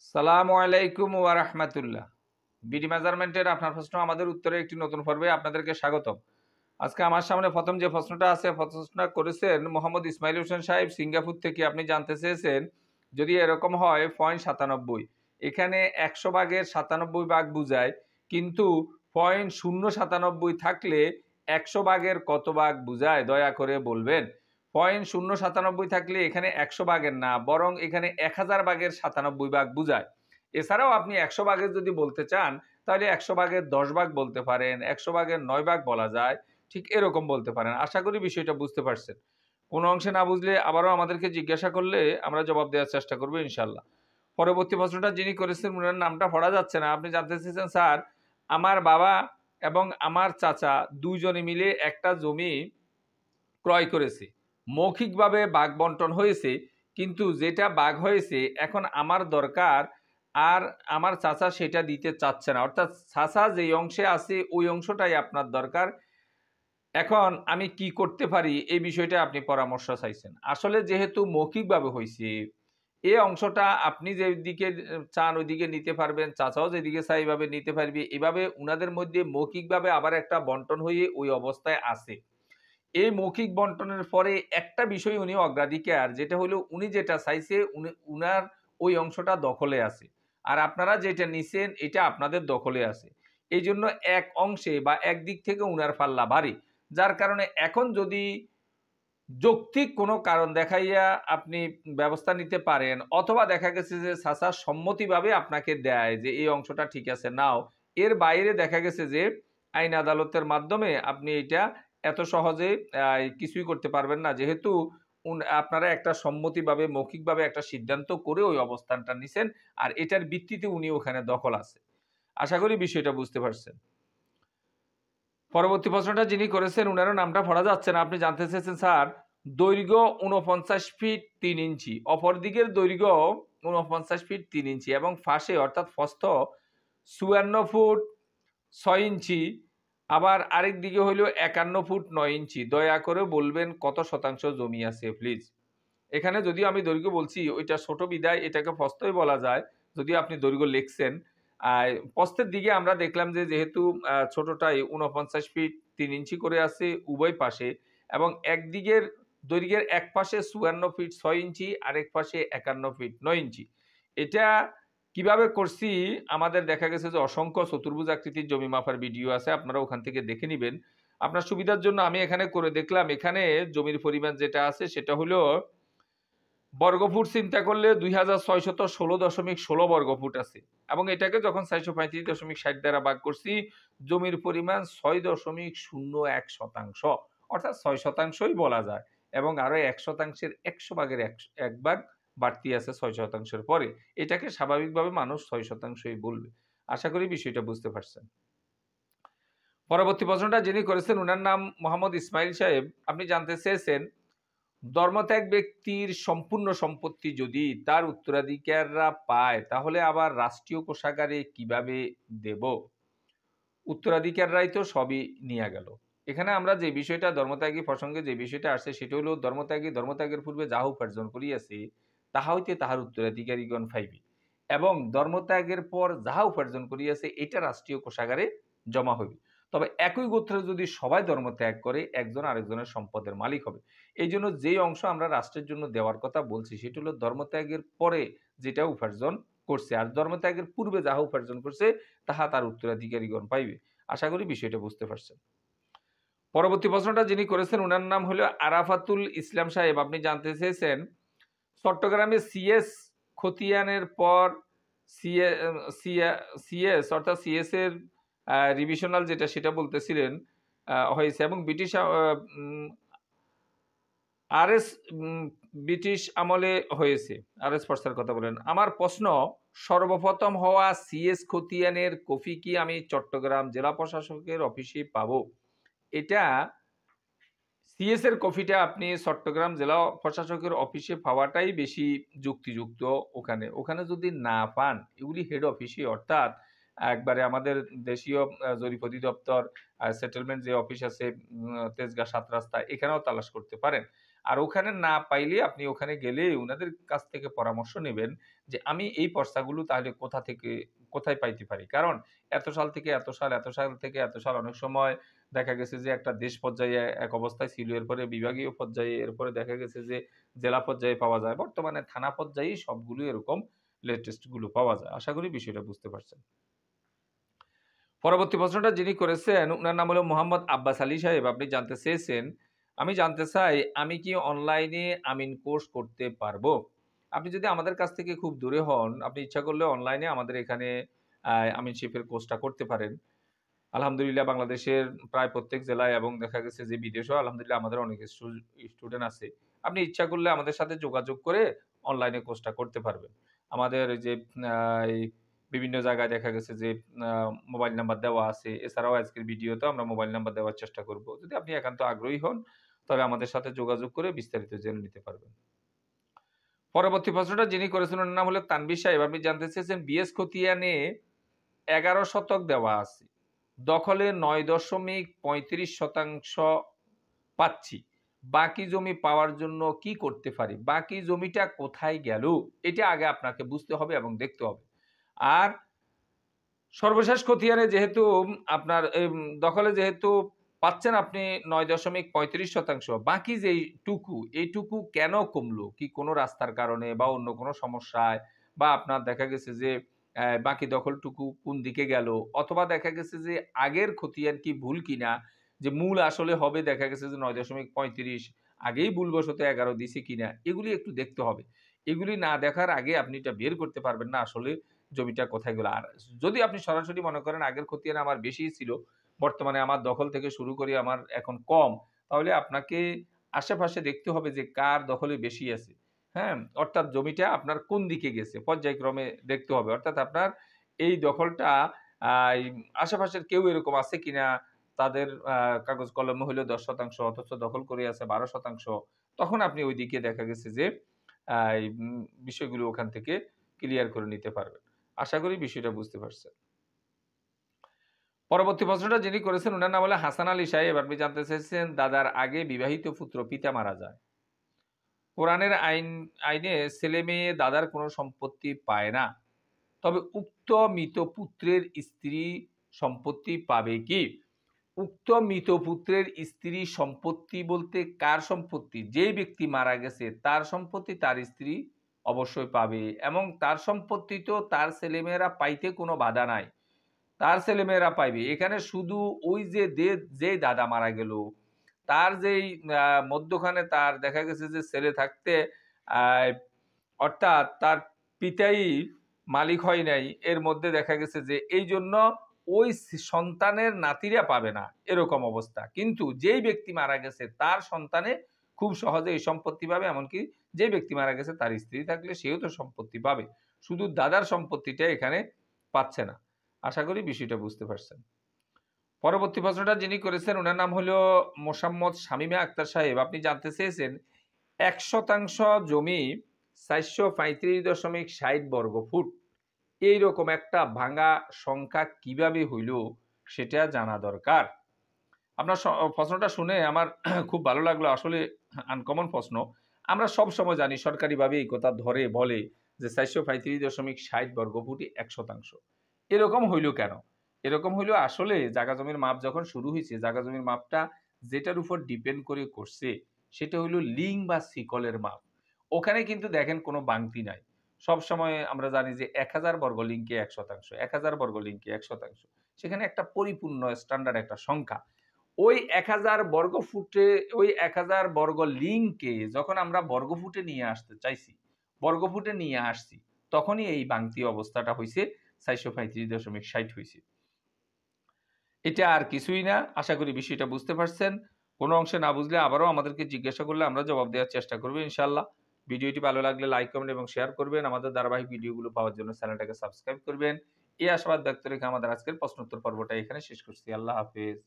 সালামু আলাইকুম ওয়া রাহমাতুল্লাহ। বিডি মেজারমেন্টের আপনার প্রশ্ন আমাদের উত্তরে একটি নতুন পর্বে আপনাদেরকে স্বাগতম। আজকে আমার সামনে প্রথম যে প্রশ্নটা আছে, প্রশ্নটা করেছেন মোহাম্মদ ইসমাইল হোসেন সাহেব সিঙ্গাপুর থেকে। আপনি জানতে চেয়েছেন যদি এরকম হয় 0.97, এখানে 100 ভাগের 97 ভাগ বুঝায়, কিন্তু 0.097 থাকলে 100 ভাগের কত ভাগ বুঝায় দয়া করে বলবেন। 0.097 থাকলে এখানে 100 ভাগের না, বরং এখানে 1000 ভাগের 97 ভাগ বুঝায়। এছাড়াও আপনি 100 ভাগের যদি বলতে চান তাহলে 100 ভাগের 10 ভাগ বলতে পারেন, 100 ভাগের 9 ভাগ বলা যায়, ঠিক এরকম বলতে পারেন। আশা করি বিষয়টা বুঝতে পারছেন। কোনো অংশে না বুঝলে আবারও আমাদেরকে জিজ্ঞাসা করলে আমরা জবাব দেওয়ার চেষ্টা করবো ইনশাল্লাহ। পরবর্তী প্রশ্নটা যিনি করেছেন উনার নামটা পড়া যাচ্ছে না। আপনি জানতে চেয়েছেন, স্যার আমার বাবা এবং আমার চাচা দুইজনে মিলে একটা জমি ক্রয় করেছে। মৌখিকভাবে ভাগ বন্টন হয়েছে, কিন্তু যেটা ভাগ হয়েছে এখন আমার দরকার, আর আমার চাচা সেটা দিতে চাচ্ছে না। অর্থাৎ চাচা যেই অংশে আছে ওই অংশটাই আপনার দরকার। এখন আমি কি করতে পারি, এই বিষয়টা আপনি পরামর্শ চাইছেন। আসলে যেহেতু মৌখিকভাবে হয়েছে, এই অংশটা আপনি যেদিকে চান ওইদিকে নিতে পারবেন, চাচাও যেদিকে চায় এইভাবে নিতে পারবে। এভাবে উনাদের মধ্যে মৌখিকভাবে আবার একটা বন্টন হয়ে ওই অবস্থায় আছে। এই মৌখিক বন্টনের পরে একটা বিষয় উনি অগ্রাধিকার, যেটা হলো উনি যেটা চাইছে উনার ওই অংশটা দখলে আছে, আর আপনারা যেটা নিছেন এটা আপনাদের দখলে আছে। এই জন্য এক অংশে বা একদিক থেকে উনার পাল্লা ভারী, যার কারণে এখন যদি যৌক্তিক কোনো কারণ দেখাইয়া আপনি ব্যবস্থা নিতে পারেন, অথবা দেখা গেছে যে চাচা সম্মতিভাবে আপনাকে দেয় যে এই অংশটা ঠিক আছে নাও, এর বাইরে দেখা গেছে যে আইন আদালতের মাধ্যমে আপনি এটা এত সহজে কিছুই করতে পারবেন না, যেহেতু আপনারা একটা সম্মতিভাবে মৌখিকভাবে একটা সিদ্ধান্ত করে ওই অবস্থানটা নিছেন, আর এটার ভিত্তিতে উনি ওখানে দখল আছে। আশা করি বিষয়টা বুঝতে পারছেন। পরবর্তী প্রশ্নটা যিনি করেছেন উনারও নামটা পড়া যাচ্ছে না। আপনি জানতে চেয়েছেন, স্যার দৈর্ঘ্য 49 ফিট 3 ইঞ্চি, অপর দিকের দৈর্ঘ্য 49 ফিট 3 ইঞ্চি এবং ফাঁসে অর্থাৎ প্রস্থ 54 ফুট 6 ইঞ্চি, আবার আরেক দিকে হইল 51 ফুট 9 ইঞ্চি। দয়া করে বলবেন কত শতাংশ জমি আছে প্লিজ। এখানে যদি আমি দৈর্ঘ্য বলছি ওইটা ছোট বিদায় এটাকে প্রস্থই বলা যায়, যদি আপনি দৈর্ঘ্য লিখছেন। প্রস্থের দিকে আমরা দেখলাম যে যেহেতু ছোটটাই 49 ফিট 3 ইঞ্চি করে আছে উভয় পাশে, এবং একদিকের দৈর্ঘ্যের এক পাশে 54 ফিট 6 ইঞ্চি, আরেক পাশে 51 ফিট 9 ইঞ্চি। এটা কিভাবে করছি, আমাদের দেখা গেছে যে অসংখ্য চতুর্ভুজ আকৃতির জমি মাপার ভিডিও আছে, আপনারা ওখান থেকে দেখে নেবেন। আপনার সুবিধার জন্য আমি এখানে করে দেখলাম। এখানে জমির পরিমাণ যেটা আছে সেটা হলো বর্গফুট চিন্তা করলে 2616.16 বর্গফুট আছে, এবং এটাকে যখন 435.60 দ্বারা ভাগ করছি, জমির পরিমাণ 6.01%, অর্থাৎ 6%ই বলা যায়, এবং আরো 1%-এর 100 ভাগের 1 ভাগ বাড়তি আছে 6%-এর পরে। এটাকে স্বাভাবিকভাবে মানুষ 6%ই বলবে। আশা করি বিষয়টা বুঝতে পারছেন। পরবর্তী প্রশ্নটা যিনি করেছেন উনার নাম মোহাম্মদ ইসমাইল সাহেব। আপনি জানতে চেয়েছেন, ধর্মত্যাগ ব্যক্তির সম্পূর্ণ সম্পত্তি যদি তার উত্তরাধিকাররা পায় তাহলে আবার রাষ্ট্রীয় কোষাগারে কিভাবে দেব? উত্তরাধিকাররাই তো সবই নিয়ে গেল। এখানে আমরা যে বিষয়টা ধর্মত্যাগী প্রসঙ্গে যে বিষয়টা আসছে সেটা হলো ধর্মত্যাগের পূর্বে যাহা উপার্জন করিয়াছে তাহা হইতে তাহার উত্তরাধিকারীগণ পাইবে, এবং ধর্মত্যাগের পর যাহা উপার্জন করিয়াছে এটা রাষ্ট্রীয় কোষাগারে জমা হইবে। তবে একই গোত্রে যদি সবাই ধর্মত্যাগ করে একজন আরেকজনের সম্পদের মালিক হবে। এই জন্য যে অংশ আমরা রাষ্ট্রের জন্য দেওয়ার কথা বলছি সেটা হলো ধর্মত্যাগের পরে যেটা উপার্জন করছে, আর ধর্মত্যাগের পূর্বে যাহা উপার্জন করছে তাহা তার উত্তরাধিকারীগণ পাইবে। আশা করি বিষয়টা বুঝতে পারছেন। পরবর্তী প্রশ্নটা যিনি করেছেন উনার নাম হলো আরাফাতুল ইসলাম সাহেব। আপনি জানতে চেয়েছেন, চট্টগ্রামে সিএস খতিয়ানের পর সিএস অর্থাৎ সিএস এর রিভিশনাল যেটা সেটা বলতেছিলেন হয়েছে, এবং আরএস ব্রিটিশ আমলে হয়েছে। আরএস ফর্সার কথা বলেন। আমার প্রশ্ন, সর্বপ্রথম হওয়া সিএস খতিয়ানের কপি কি আমি চট্টগ্রাম জেলা প্রশাসকের অফিসে পাবো? এটা সিএস এর কপিটা আপনি চট্টগ্রাম জেলা প্রশাসকের অফিসে পাওয়াটাই বেশি যুক্তিযুক্ত। ওখানে ওখানে যদি না পান, এগুলি হেড অফিসে, অর্থাৎ একবারে আমাদের দেশীয় জরিপ অধিদপ্তর সেটেলমেন্ট যে অফিস আছে তেজগাঁ 7 রাস্তা, এখানেও তালাশ করতে পারেন। আর ওখানে না পাইলে আপনি ওখানে গেলে উনাদের কাছ থেকে পরামর্শ নেবেন যে আমি এই পর্চাগুলো তাহলে কোথায় পাইতে পারি। কারণ এত সাল থেকে এত সাল, এত সাল থেকে এত সাল অনেক সময় দেখা গেছে যে একটা দেশ পর্যায়ে এক অবস্থায় ছিল, এরপরে বিভাগীয় পর্যায়ে, এরপরে দেখা গেছে যে জেলা পর্যায়ে পাওয়া যায়। বর্তমানে থানা পর্যায়েই সবগুলো এরকম লেটেস্ট গুলো পাওয়া যায়। আশা করি বিষয়টা বুঝতে পারছেন। পরবর্তী প্রশ্নটা যিনি করেছেন উনার নাম হলো মোহাম্মদ আব্বাস আলী সাহেব। আপনি জানতে চেয়েছেন, আমি জানতে চাই আমি কি অনলাইনে আমিন কোর্স করতে পারবো? আপনি যদি আমাদের কাছ থেকে খুব দূরে হন, আপনি ইচ্ছা করলে অনলাইনে আমাদের এখানে আমিনশিপের কোর্সটা করতে পারেন। আলহামদুলিল্লাহ বাংলাদেশের প্রায় প্রত্যেক জেলায় এবং দেখা গেছে যে বিদেশেও আলহামদুলিল্লাহ আমাদের অনেক স্টুডেন্ট আছে। আপনি ইচ্ছা করলে আমাদের সাথে যোগাযোগ করে অনলাইনে কোর্সটা করতে পারবেন। আমাদের এই যে এই বিভিন্ন জায়গায় দেখা গেছে যে মোবাইল নাম্বার দেওয়া আছে। এছাড়াও আজকের ভিডিওতেও আমরা মোবাইল নাম্বার দেওয়ার চেষ্টা করব। যদি আপনি একান্ত আগ্রহী হন, তবে আমাদের সাথে যোগাযোগ করে বিস্তারিত জেনে নিতে পারবেন। পরবর্তী প্রশ্নটা যিনি করেছেন ওনার নাম হলো তানভীর সাহেব। আপনি জানতে চেয়েছেন বিএস খতিয়ানে ১১ শতক দেওয়া আছে। দখলে ৯.৩৫% পাচ্ছি। বাকি জমি পাওয়ার জন্য কি করতে পারি? বাকি জমিটা কোথায় গেল? এটা আগে আপনাকে বুঝতে হবে এবং দেখতে হবে। আর সর্বশেষ খতিয়ানে যেহেতু আপনার দখলে যেহেতু পাচ্ছেন আপনি ৯.৩৫%, বাকি এইটুকু কেন কমলো? কি কোনো রাস্তার কারণে বা অন্য কোনো সমস্যায়, বা আপনার দেখা গেছে যে বাকি দখলটুকু কোন দিকে গেল? অথবা দেখা গেছে যে আগের খতিয়ান কি ভুল কিনা? যে মূল আসলে হবে দেখা গেছে যে ৯.৩৫, আগেই ভুলবশত ১১ দিছি কিনা? এগুলি একটু দেখতে হবে। এগুলি না দেখার আগে আপনি এটা বের করতে পারবেন না আসলে জমিটা কোথায় গেল। আর যদি আপনি সরাসরি মনে করেন আগের খতিয়ান আমার বেশিই ছিল, বর্তমানে আমার দখল থেকে শুরু করে আমার এখন কম, তাহলে আপনাকে আশেপাশে দেখতে হবে যে কার দখলে বেশি আছে। হ্যাঁ? অর্থাৎ জমিটা আপনার কোন দিকে গেছে পর্যায়ক্রমে দেখতে হবে। অর্থাৎ আপনার এই দখলটা এই আশেপাশের কেউ এরকম আছে কিনা, তাদের কাগজ কলমে হইলো ১০% অথচ দখল করে আছে ১২%, তখন আপনি ওইদিকে দেখা গেছে যে এই বিষয়গুলো ওখান থেকে ক্লিয়ার করে নিতে পারবেন। আশা করি বিষয়টা বুঝতে পারছেন। পরবর্তী প্রশ্নটা যিনি করেছেন উনার নাম হলো হাসান আলী সাহেব। আপনি জানতে চেয়েছেন দাদার আগে বিবাহিত পুত্র পিতা মারা যায়। কোরআনের আইনে ছেলে-মেয়ে দাদার কোনো সম্পত্তি পায় না। তবে উক্ত মৃত পুত্রের স্ত্রী সম্পত্তি পাবে কি? উক্ত মৃত পুত্রের স্ত্রী সম্পত্তি বলতে কার সম্পত্তি? যেই ব্যক্তি মারা গেছে তার সম্পত্তি তার স্ত্রী অবশ্যই পাবে এবং তার সম্পত্তি তো তার ছেলেমেয়েরা পাইতে কোনো বাধা নাই। তার ছেলেমেয়েরা পাইবে। এখানে শুধু ওই যে দাদা মারা গেল, তার যেই মধ্যখানে তার দেখা গেছে যে ছেলে থাকতে আ অর্থাৎ তার পিতাই মালিক হয় নাই। এর মধ্যে দেখা গেছে যে এইজন্য ওই সন্তানের নাতিরা পাবে না, এরকম অবস্থা। কিন্তু যেই ব্যক্তি মারা গেছে তার সন্তানে খুব সহজে এই সম্পত্তি পাবে। এমনকি যে ব্যক্তি মারা গেছে তার স্ত্রী থাকলে সেও তো সম্পত্তি পাবে। শুধু দাদার সম্পত্তিটা এখানে পাচ্ছে না। আশা করি বিষয়টা বুঝতে পারছেন। পরবর্তী প্রশ্নটা যিনি করেছেন উনার নাম হলো মোসাম্মদ শামীমা আক্তার সাহেব। আপনি জানতে চেয়েছেন ১% জমি ৪৩৫.৬০ বর্গফুট, এইরকম একটা ভাঙা সংখ্যা কিভাবে হইল সেটা জানা দরকার। আপনার প্রশ্নটা শুনে আমার খুব ভালো লাগলো। আসলে আনকমন প্রশ্ন। আমরা সবসময় জানি সরকারিভাবে এই কথা ধরে বলে যে ৪৩৫.৬০ বর্গফুটই ১%। এরকম হইল কেন? এরকম হইল আসলে জাগা জমির মাপ যখন শুরু হইছে, জাগা জমির মাপটা যেটার উপর ডিপেন্ড করে করছে সেটা হইল লিং বা শিকলের মাপ। ওখানে কিন্তু দেখেন কোনো বাংতি নাই। সবসময় আমরা জানি যে ১০০০ বর্গ লিংকে ১%, ১০০০ বর্গ লিংকে ১%। সেখানে একটা পরিপূর্ণ স্ট্যান্ডার্ড একটা সংখ্যা। ওই ১০০০ বর্গফুটে ওই ১০০০ বর্গ লিংকে যখন আমরা বর্গফুটে নিয়ে আসতে চাইছি, বর্গফুটে নিয়ে আসছি, তখনই এই বাংতি অবস্থাটা হইছে ৪৩৫.৬০ হইছে। এটা আর কিছুই না। আশা করি বিষয়টা বুঝতে পারছেন। কোনো অংশে না বুঝলে আবারও আমাদেরকে জিজ্ঞাসা করলে আমরা জবাব দেওয়ার চেষ্টা করব ইনশাআল্লাহ। ভিডিওটি ভালো লাগলে লাইক, কমেন্ট এবং শেয়ার করবেন। আমাদের ধারাবাহিক ভিডিওগুলো পাওয়ার জন্য চ্যানেলটাকে সাবস্ক্রাইব করবেন। এই আশাবাদ ব্যক্ত রেখে আমাদের আজকের প্রশ্নোত্তর পর্বটা এখানে শেষ করছি। আল্লাহ হাফেজ।